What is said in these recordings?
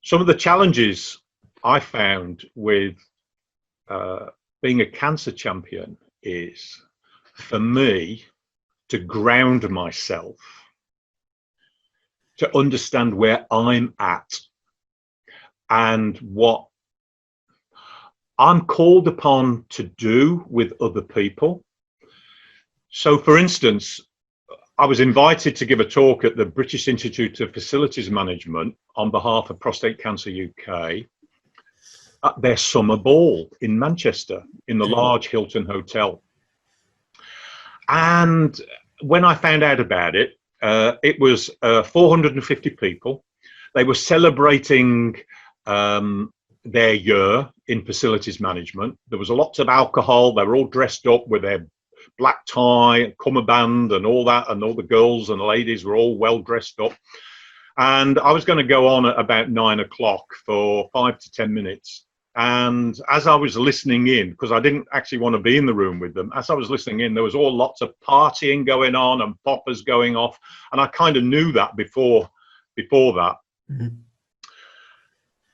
Some of the challenges I found with being a cancer champion is, for me, to ground myself, to understand where I'm at and what I'm called upon to do with other people. So, for instance, I was invited to give a talk at the British Institute of Facilities Management on behalf of Prostate Cancer UK at their summer ball in Manchester in the large Hilton Hotel. And when I found out about it, it was 450 people. They were celebrating their year in facilities management. There was lots of alcohol. They were all dressed up with their black tie, cummerbund and all that, and all the girls and ladies were all well dressed up. And I was going to go on at about 9 o'clock for 5 to 10 minutes. And as I was listening in, because I didn't actually want to be in the room with them, as I was listening in, there was all lots of partying going on and poppers going off. And I kind of knew that before that. Mm-hmm.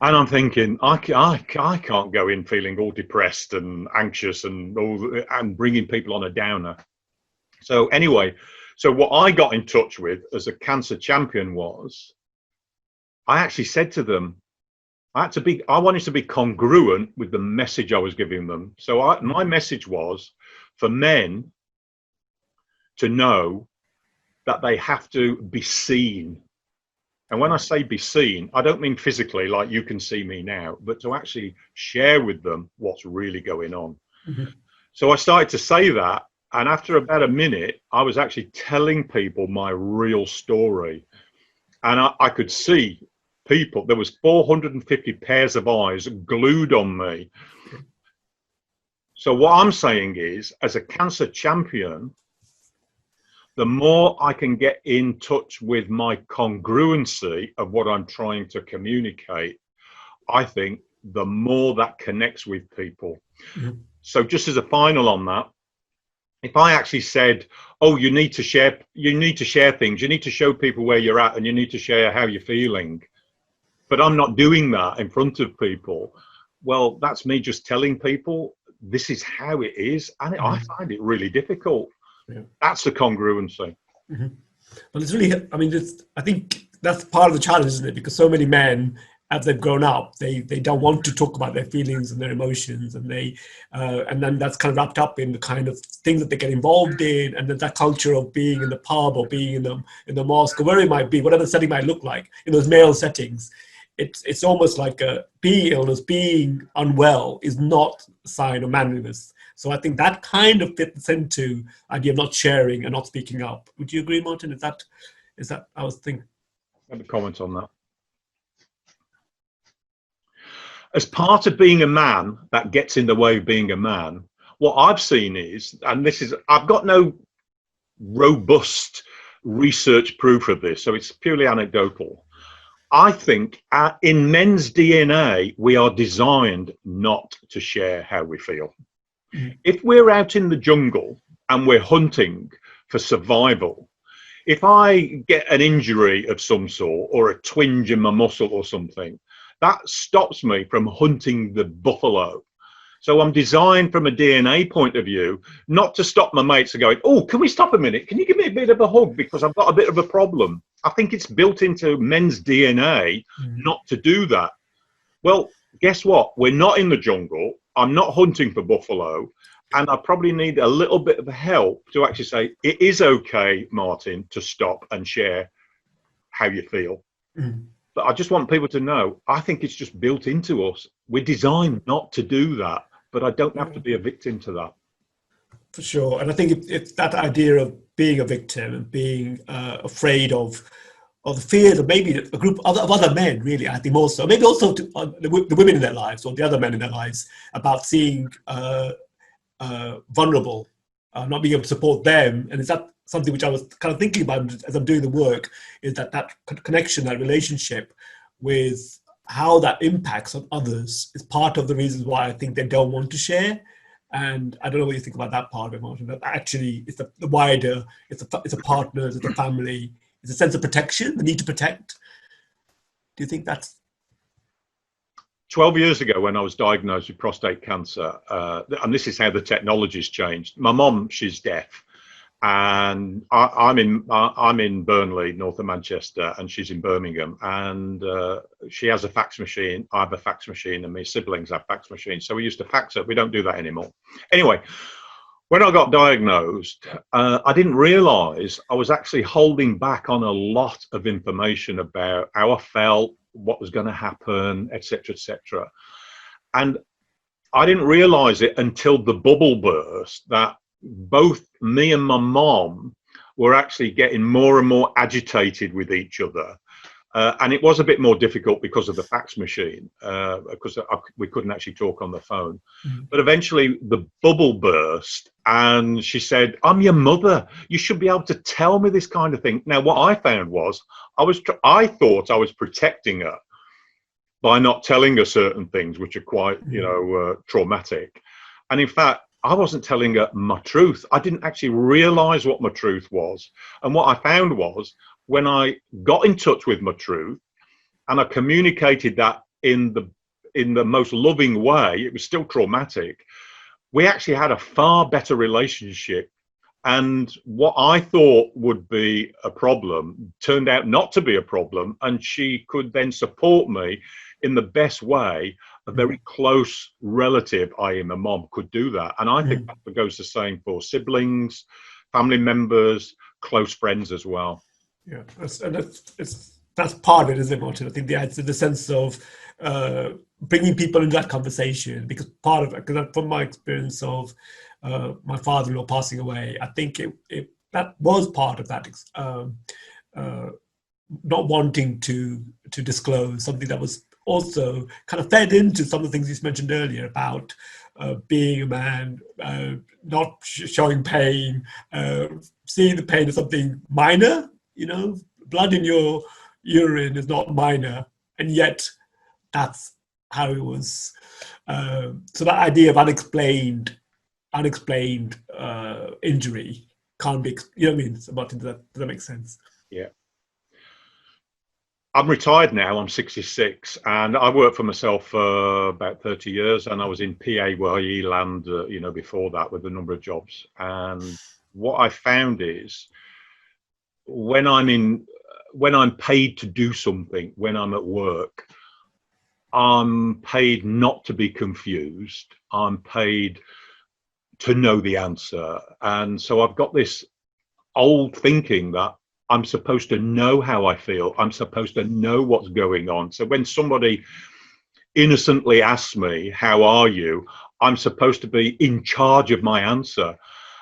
And I'm thinking, I can't go in feeling all depressed and anxious and bringing people on a downer. So anyway, so what I got in touch with as a cancer champion was, I actually said to them, I wanted to be congruent with the message I was giving them. So my message was for men to know that they have to be seen. And when I say be seen, I don't mean physically, like you can see me now, but to actually share with them what's really going on. Mm-hmm. So I started to say that. And after about a minute, I was actually telling people my real story. And I could see people, there was 450 pairs of eyes glued on me. So what I'm saying is, as a cancer champion, the more I can get in touch with my congruency of what I'm trying to communicate, I think the more that connects with people. Mm-hmm. So just as a final on that, if I actually said, oh, you need to share things, you need to show people where you're at and you need to share how you're feeling, but I'm not doing that in front of people, well, that's me just telling people this is how it is. And I find it really difficult. Yeah. That's the congruency. Mm-hmm. Well, it's really, I mean, I think that's part of the challenge, isn't it? Because so many men, as they've grown up, they don't want to talk about their feelings and their emotions, and and then that's kind of wrapped up in the kind of things that they get involved in, and then that culture of being in the pub or being in the mosque or wherever it might be, whatever the setting might look like, in those male settings. It's almost like being illness, being unwell is not a sign of manliness. So I think that kind of fits into the idea of not sharing and not speaking up. Would you agree, Martin? Is that I was thinking? I have a comment on that. As part of being a man that gets in the way of being a man, what I've seen is, and I've got no robust research proof of this, so it's purely anecdotal. I think in men's DNA, we are designed not to share how we feel. If we're out in the jungle and we're hunting for survival, if I get an injury of some sort or a twinge in my muscle or something, that stops me from hunting the buffalo. So I'm designed from a DNA point of view, not to stop my mates and going, oh, can we stop a minute? Can you give me a bit of a hug because I've got a bit of a problem? I think it's built into men's DNA not to do that. Well, guess what? We're not in the jungle. I'm not hunting for buffalo. And I probably need a little bit of help to actually say, it is okay, Martin, to stop and share how you feel. Mm. But I just want people to know, I think it's just built into us. We're designed not to do that, but I don't have to be a victim to that. For sure. And I think it's that idea of being a victim and being afraid of the fears of maybe a group of other men, really, I think also, maybe also to, the women in their lives or the other men in their lives, about seeing vulnerable, not being able to support them. And is that something which I was kind of thinking about as I'm doing the work, is that connection, that relationship with how that impacts on others is part of the reasons why I think they don't want to share. And I don't know what you think about that part of it, Martin, that actually it's the wider, it's a partner, it's a family, it's a sense of protection, the need to protect. Do you think that's 12 years ago, when I was diagnosed with prostate cancer, and this is how the technology's changed. My mom, she's deaf, and I'm in Burnley, north of Manchester, and she's in Birmingham, and she has a fax machine. I have a fax machine, and my siblings have fax machines. So we used to fax it. We don't do that anymore. Anyway, when I got diagnosed, I didn't realise I was actually holding back on a lot of information about how I felt, what was going to happen, etc., etc. And I didn't realise it until the bubble burst that both me and my mom were actually getting more and more agitated with each other. And it was a bit more difficult because of the fax machine, because we couldn't actually talk on the phone. But eventually the bubble burst, and she said, "I'm your mother. You should be able to tell me this kind of thing." Now, what I found was I thought I was protecting her by not telling her certain things, which are quite, traumatic. And in fact, I wasn't telling her my truth. I didn't actually realize what my truth was. And what I found was, when I got in touch with my truth and I communicated that in the most loving way, it was still traumatic. We actually had a far better relationship. And what I thought would be a problem turned out not to be a problem. And she could then support me in the best way. A very close relative, i.e. my mom, could do that. And I think that goes the same for siblings, family members, close friends as well. Yeah, that's part of it, isn't it, Martin? I think the sense of bringing people into that conversation, because part of it, because from my experience of my father-in-law passing away, I think that was part of that, not wanting to disclose something that was also kind of fed into some of the things you mentioned earlier about being a man, not showing pain, seeing the pain as something minor. Blood in your urine is not minor, and yet that's how it was. So that idea of unexplained injury can't be. You know what I mean? Does that make sense? Yeah. I'm retired now. I'm 66, and I worked for myself for about 30 years, and I was in PAYE land, before that, with a number of jobs. And what I found is, when I'm paid to do something, when I'm at work, I'm paid not to be confused. I'm paid to know the answer. And so I've got this old thinking that I'm supposed to know how I feel. I'm supposed to know what's going on. So when somebody innocently asks me, "How are you?" I'm supposed to be in charge of my answer.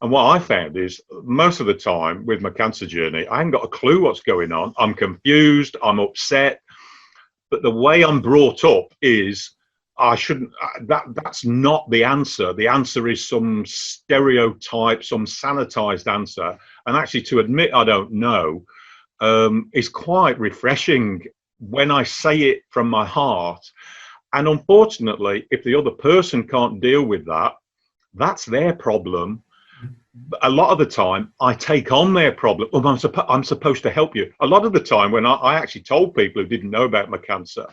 And what I found is, most of the time with my cancer journey, I haven't got a clue what's going on. I'm confused, I'm upset. But the way I'm brought up is, that's not the answer. The answer is some stereotype, some sanitized answer. And actually, to admit I don't know is quite refreshing when I say it from my heart. And unfortunately, if the other person can't deal with that, that's their problem. A lot of the time, I take on their problem. I'm supposed to help you. A lot of the time, when I actually told people who didn't know about my cancer,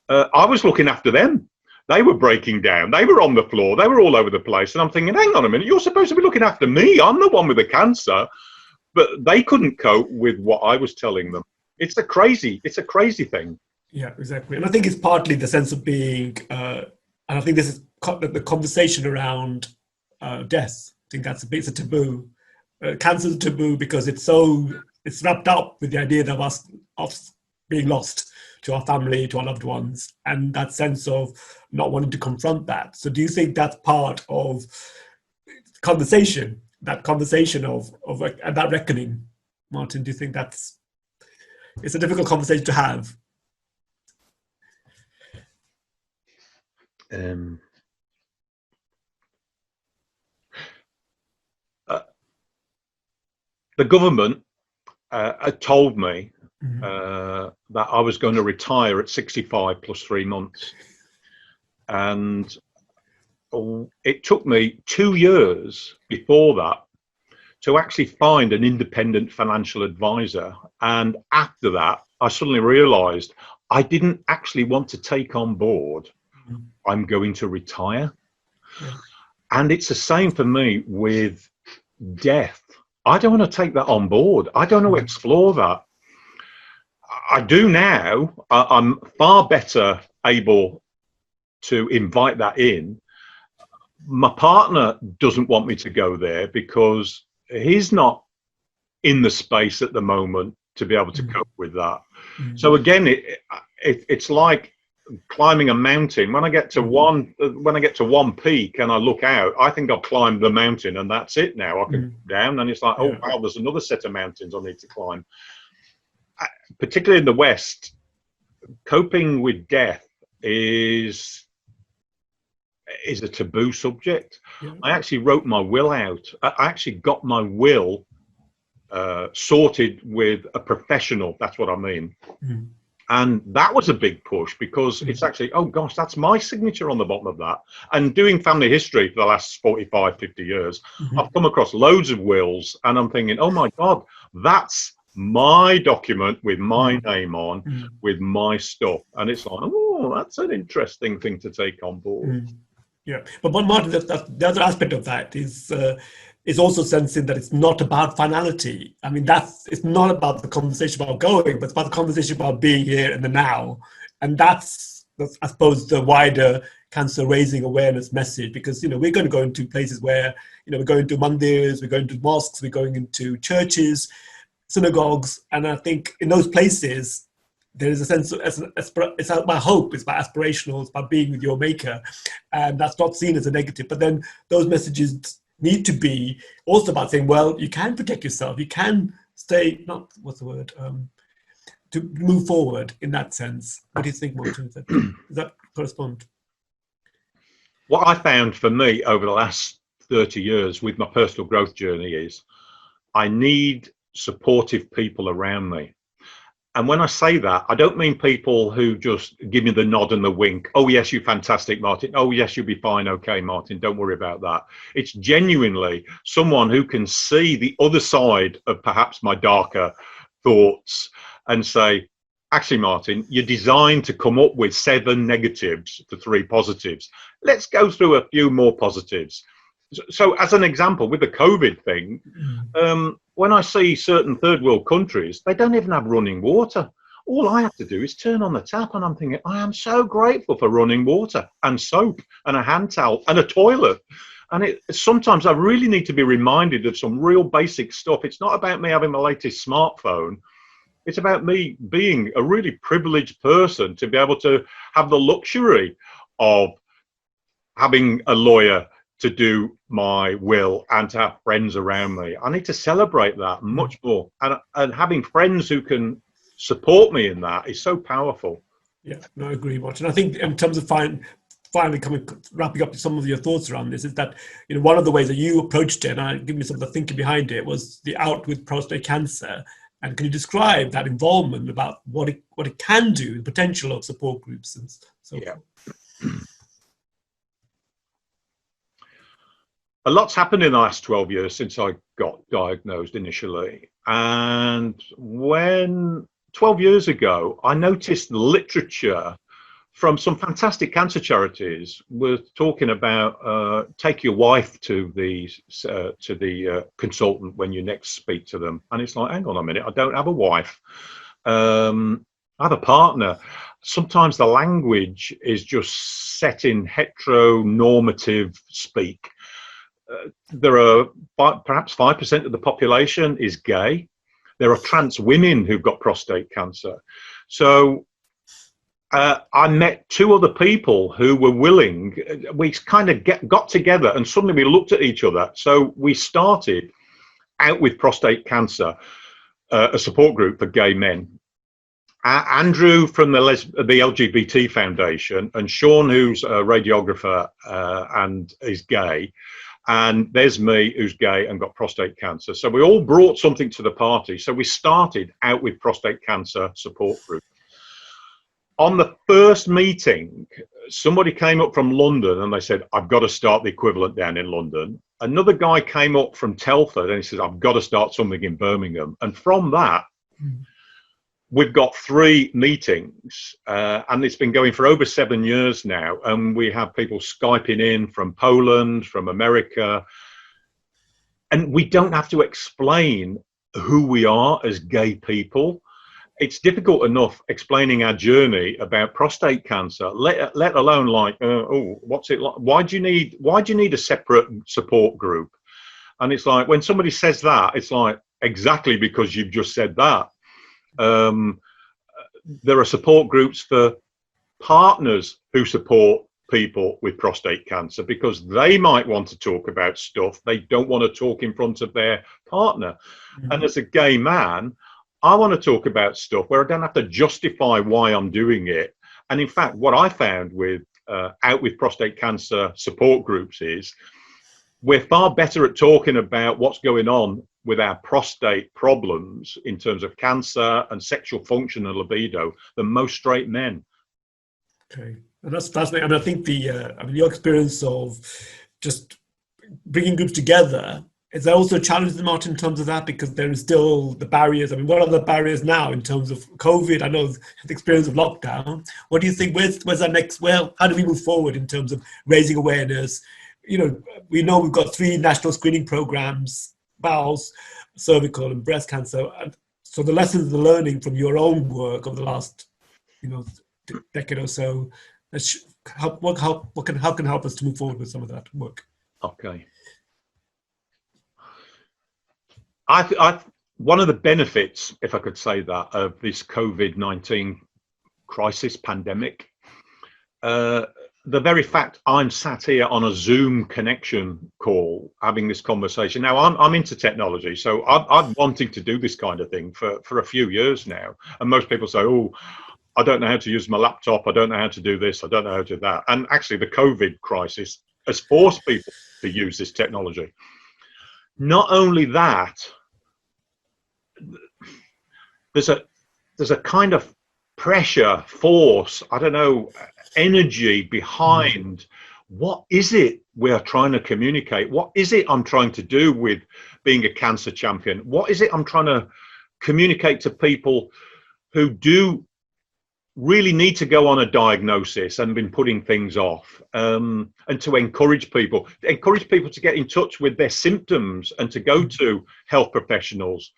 I was looking after them. They were breaking down. They were on the floor. They were all over the place. And I'm thinking, hang on a minute, you're supposed to be looking after me. I'm the one with the cancer. But they couldn't cope with what I was telling them. It's a crazy thing. Yeah, exactly. And I think it's partly the sense of being, and I think this is the conversation around death. I think it's a taboo. Cancer is a taboo because it's wrapped up with the idea of us being lost to our family, to our loved ones, and that sense of not wanting to confront that. So do you think that's part of conversation, that conversation of that reckoning? Martin, do you think it's a difficult conversation to have? The government had told me that I was going to retire at 65 plus 3 months. And it took me 2 years before that to actually find an independent financial advisor. And after that, I suddenly realized I didn't actually want to take on board, Mhm. I'm going to retire. Yeah. And it's the same for me with death. I don't want to take that on board. I don't want to explore that. I do now. I'm far better able to invite that in. My partner doesn't want me to go there because he's not in the space at the moment to be able to cope with that. So again, it's like climbing a mountain. When I get to one peak and I look out, I think I've climbed the mountain and that's it now. I can come down and it's like, oh wow, there's another set of mountains I need to climb. Particularly in the West, coping with death is a taboo subject. Yeah. I actually wrote my will out. I actually got my will sorted with a professional. That's what I mean. And that was a big push because it's actually, oh gosh, that's my signature on the bottom of that. And doing family history for the last 45, 50 years, I've come across loads of wills and I'm thinking, oh my God, that's my document with my name on, with my stuff. And it's like, oh, that's an interesting thing to take on board. Yeah, but one Martin, the other aspect of that is also sensing that it's not about finality. I mean, it's not about the conversation about going, but it's about the conversation about being here in the now, and that's I suppose the wider cancer raising awareness message. Because we're going to go into places where we're going to mandirs, we're going to mosques, we're going into churches, synagogues, and I think in those places there is a sense of it's about hope, it's about aspirational, it's about being with your maker, and that's not seen as a negative. But then those messages need to be also about saying, well, you can protect yourself, you can stay, not what's the word, to move forward in that sense. What do you think, Martin? Does that correspond? What I found for me over the last 30 years with my personal growth journey is I need supportive people around me. And when I say that, I don't mean people who just give me the nod and the wink. Oh, yes, you're fantastic, Martin. Oh, yes, you'll be fine. Okay, Martin, don't worry about that. It's genuinely someone who can see the other side of perhaps my darker thoughts and say, actually, Martin, you're designed to come up with 7 negatives to 3 positives. Let's go through a few more positives. So as an example, with the COVID thing, when I see certain third world countries, they don't even have running water. All I have to do is turn on the tap and I'm thinking, I am so grateful for running water and soap and a hand towel and a toilet. And sometimes I really need to be reminded of some real basic stuff. It's not about me having the latest smartphone. It's about me being a really privileged person to be able to have the luxury of having a lawyer to do my will and to have friends around me. I need to celebrate that much more. And having friends who can support me in that is so powerful. Yeah, no, I agree, Martin. I think in terms of finally wrapping up some of your thoughts around this is that, one of the ways that you approached it, and I give me some of the thinking behind it, was the Out with Prostate Cancer. And can you describe that involvement about what it can do, the potential of support groups and so forth? A lot's happened in the last 12 years since I got diagnosed initially. And when 12 years ago, I noticed literature from some fantastic cancer charities were talking about take your wife to the consultant when you next speak to them. And it's like, hang on a minute, I don't have a wife. I have a partner. Sometimes the language is just set in heteronormative speak. There are perhaps 5% of the population is gay. There are trans women who've got prostate cancer. So I met 2 other people who were willing. We kind of got together and suddenly we looked at each other. So we started Out with Prostate Cancer, a support group for gay men. Andrew from the LGBT Foundation and Sean, who's a radiographer and is gay. And there's me, who's gay and got prostate cancer. So we all brought something to the party. So we started Out with Prostate Cancer support group. On the first meeting, somebody came up from London and they said, I've got to start the equivalent down in London. Another guy came up from Telford and he said, I've got to start something in Birmingham. And from that, we've got 3 meetings, and it's been going for over 7 years now. And we have people Skyping in from Poland, from America. And we don't have to explain who we are as gay people. It's difficult enough explaining our journey about prostate cancer, let alone like, oh, what's it like? Why do you need a separate support group? And it's like, when somebody says that, it's like, exactly because you've just said that. There are support groups for partners who support people with prostate cancer, because they might want to talk about stuff they don't want to talk in front of their partner. Mm-hmm. And as a gay man, I want to talk about stuff where I don't have to justify why I'm doing it. And in fact, what I found with Out With Prostate Cancer support groups is we're far better at talking about what's going on with our prostate problems in terms of cancer and sexual function and libido than most straight men. Okay, and that's fascinating. I mean, I think your experience of just bringing groups together, is there also a challenge, Martin, in terms of that? Because there is still the barriers. I mean, what are the barriers now in terms of COVID? I know the experience of lockdown. What do you think? Where's that next? Well, how do we move forward in terms of raising awareness? We know we've got 3 national screening programs: bowels, cervical, and breast cancer. And so the lessons, the learning from your own work over the last, decade or so, how can help us to move forward with some of that work? Okay. One of the benefits, if I could say that, of this COVID-19 crisis pandemic, the very fact I'm sat here on a Zoom connection call having this conversation. Now, I'm into technology, so I'm wanting to do this kind of thing for a few years now. And most people say, oh, I don't know how to use my laptop. I don't know how to do this. I don't know how to do that. And actually, the COVID crisis has forced people to use this technology. Not only that, there's a kind of pressure, force, I don't know, energy behind what is it we're trying to communicate? What is it I'm trying to do with being a cancer champion? What is it I'm trying to communicate to people who do really need to go on a diagnosis and been putting things off, and to encourage people to get in touch with their symptoms and to go to health professionals.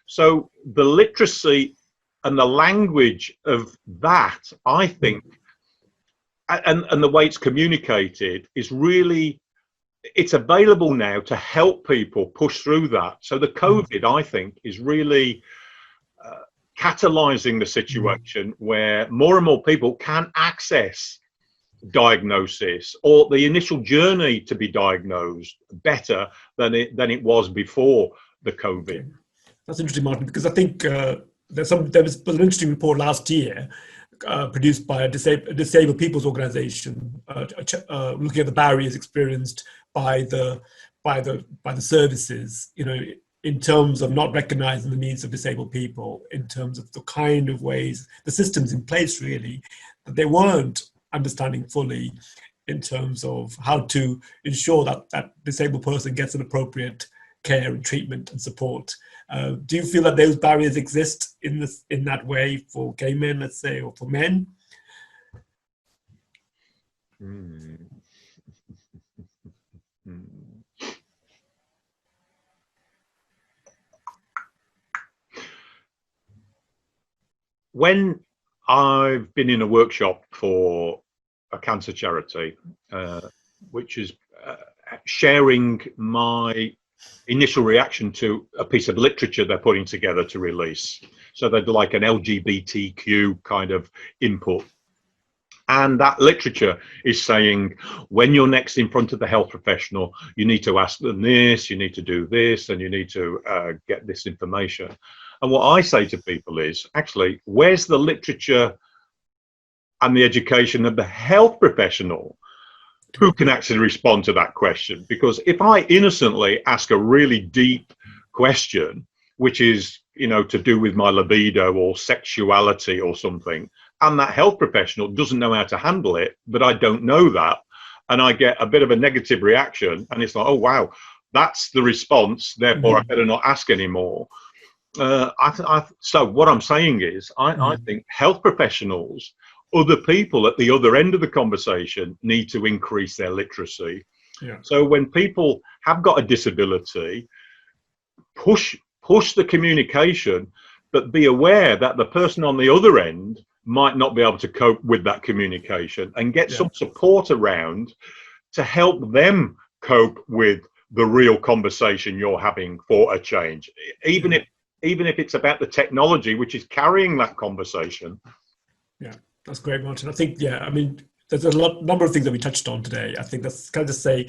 So the literacy and the language of that, I think, and the way it's communicated is really, it's available now to help people push through that. So the COVID, I think, is really catalyzing the situation where more and more people can access diagnosis or the initial journey to be diagnosed better than it was before the COVID. That's interesting, Martin, because I think there was an interesting report last year produced by a disabled people's organization, looking at the barriers experienced by the services, in terms of not recognizing the needs of disabled people, in terms of the kind of ways, the systems in place really, that they weren't understanding fully in terms of how to ensure that that disabled person gets an appropriate care and treatment and support. Do you feel that those barriers exist in that way for gay men, let's say, or for men? When I've been in a workshop for a cancer charity, which is sharing my initial reaction to a piece of literature they're putting together to release. So they'd like an LGBTQ kind of input. And that literature is saying, when you're next in front of the health professional, you need to ask them this, you need to do this, and you need to get this information. And what I say to people is, actually, where's the literature and the education of the health professional who can actually respond to that question? Because if I innocently ask a really deep question, which is, to do with my libido or sexuality or something, and that health professional doesn't know how to handle it, but I don't know that, and I get a bit of a negative reaction, and it's like, oh, wow, that's the response, therefore I better not ask anymore. So what I'm saying is, I think health professionals, other people at the other end of the conversation, need to increase their literacy. Yeah. So when people have got a disability, push the communication, but be aware that the person on the other end might not be able to cope with that communication, and get some support around to help them cope with the real conversation you're having for a change, even if it's about the technology which is carrying that conversation. Yeah, that's great, Martin. I think, I mean, there's a number of things that we touched on today. I think that's kind of just say,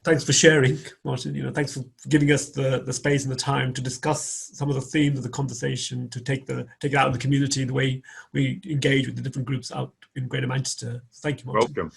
thanks for sharing, Martin. You know, thanks for giving us the space and the time to discuss some of the themes of the conversation, to take it out in the community, the way we engage with the different groups out in Greater Manchester. Thank you, Martin. Welcome.